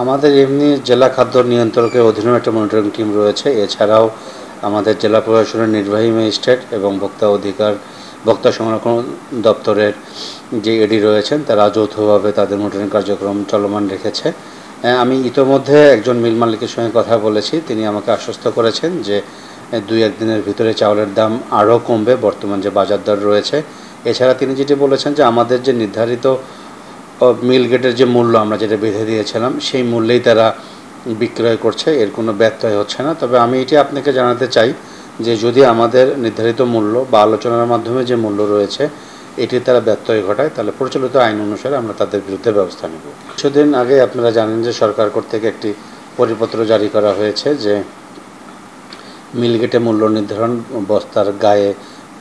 আমাদের এমনি জেলা খাদ্য নিয়ন্ত্রকের অধীনেও একটা মনিটরিং টিম রয়েছে। এছাড়াও আমাদের জেলা প্রশাসনের নির্বাহী ম্যাজিস্ট্রেট এবং ভোক্তা সংরক্ষণ দপ্তরের যে এডি রয়েছেন তারা যৌথভাবে তাদের মনিটরিং কার্যক্রম চলমান রেখেছে। আমি ইতোমধ্যে একজন মিল মালিকের সঙ্গে কথা বলেছি, তিনি আমাকে আশ্বস্ত করেছেন যে 2-1 দিনের ভিতরে চাউলের দাম আরও কমবে বর্তমান যে বাজার দর রয়েছে। এছাড়া তিনি যেটি বলেছেন যে আমাদের যে নির্ধারিত মিল গেটের যে মূল্য আমরা যেটা বেঁধে দিয়েছিলাম সেই মূল্যেই তারা বিক্রয় করছে, এর কোনো ব্যত্যয় হচ্ছে না। তবে আমি এটি আপনাকে জানাতে চাই যে যদি আমাদের নির্ধারিত মূল্য বা আলোচনার মাধ্যমে যে মূল্য রয়েছে এটি তারা ব্যত্যয় ঘটায় তাহলে প্রচলিত আইন অনুসারে আমরা তাদের বিরুদ্ধে ব্যবস্থা নেব। কিছুদিন আগে আপনারা জানেন যে সরকার কর্তৃক একটি পরিপত্র জারি করা হয়েছে যে মিল গেটে মূল্য নির্ধারণ, বস্তার গায়ে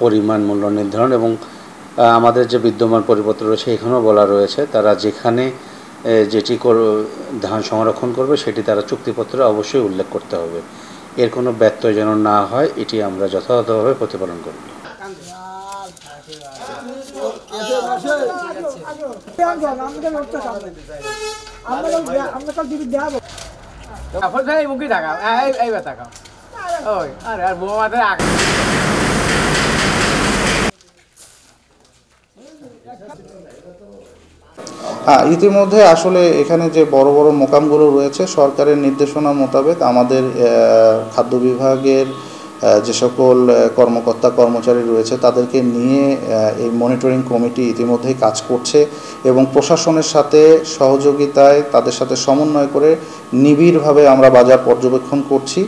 পরিমাণ মূল্য নির্ধারণ এবং আমাদের যে বিদ্যমান পরিপত্র রয়েছে এখানেও বলা রয়েছে তারা যেখানে যেটি ধান সংরক্ষণ করবে সেটি তারা চুক্তিপত্রে অবশ্যই উল্লেখ করতে হবে। এর কোনো ব্যত্যয় যেন না হয় এটি আমরা যথাযথভাবে প্রতিপালন করব। ইতিমধ্যে আসলে এখানে যে বড় বড় মোকামগুলো রয়েছে সরকারের নির্দেশনা মোতাবেক আমাদের খাদ্য বিভাগের যে সকল কর্মকর্তা কর্মচারী রয়েছে তাদেরকে নিয়ে এই মনিটরিং কমিটি ইতিমধ্যেই কাজ করছে এবং প্রশাসনের সাথে সহযোগিতায় তাদের সাথে সমন্বয় করে নিবিড়ভাবে আমরা বাজার পর্যবেক্ষণ করছি।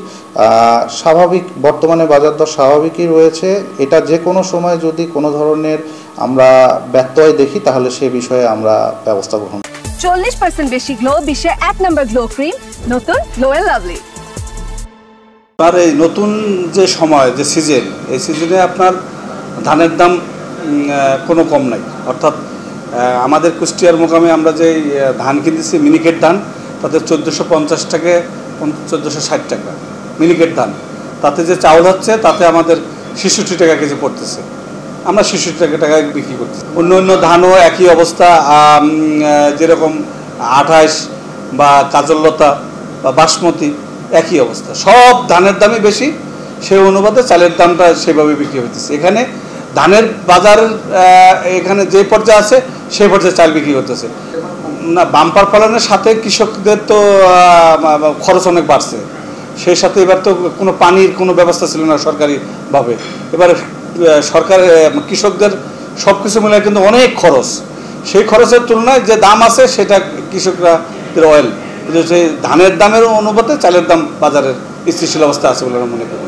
স্বাভাবিক বর্তমানে বাজার দর স্বাভাবিকই রয়েছে, এটা যে কোনো সময় যদি কোনো ধরনের আমরা ব্যত্যয় দেখি তাহলে সে বিষয়ে আমরা ব্যবস্থা গ্রহণ। 40% বেশি গ্লো, বিশ্বের 1 নম্বর গ্লো ক্রিম, নতুন গ্লো এন্ড লাভলি। আর এই নতুন যে সময় যে সিজন, এই সিজনে আপনার ধানের দাম কোনো কম নাই। অর্থাৎ আমাদের কুষ্টিয়ার মোকামে আমরা যে ধান কিনতেছি মিনিকেট ধান, তাতে 1450 থেকে 1460 টাকা মিনিকেট ধান। তাতে যে চাউল হচ্ছে তাতে আমাদের 66 টাকা কেজি পড়তেছে, আমরা 66 টাকায় বিক্রি করছি। অন্য অন্য ধানও একই অবস্থা, যেরকম 28 বা কাজললতা বা বাসমতি একই অবস্থা, সব ধানের দামই বেশি, সেই অনুপাতে চালের দামটা সেভাবে বিক্রি হইতেছে। এখানে ধানের বাজার এখানে যে পর্যায়ে আছে সেই পর্যায়ে চাল বিক্রি করতেছে না। বাম্পার ফলনের সাথে কৃষকদের তো খরচ অনেক বাড়ছে, সেই সাথে এবার তো কোনো পানির কোনো ব্যবস্থা ছিল না সরকারিভাবে। এবার সরকার কৃষকদের সব কিছু মিলে কিন্তু অনেক খরচ, সেই খরচের তুলনায় যে দাম আছে সেটা কৃষকরা অয়েল সেই ধানের দামের অনুপাতে চালের দাম বাজারের স্থিতিশীল অবস্থা আছে বলে আমরা মনে করি।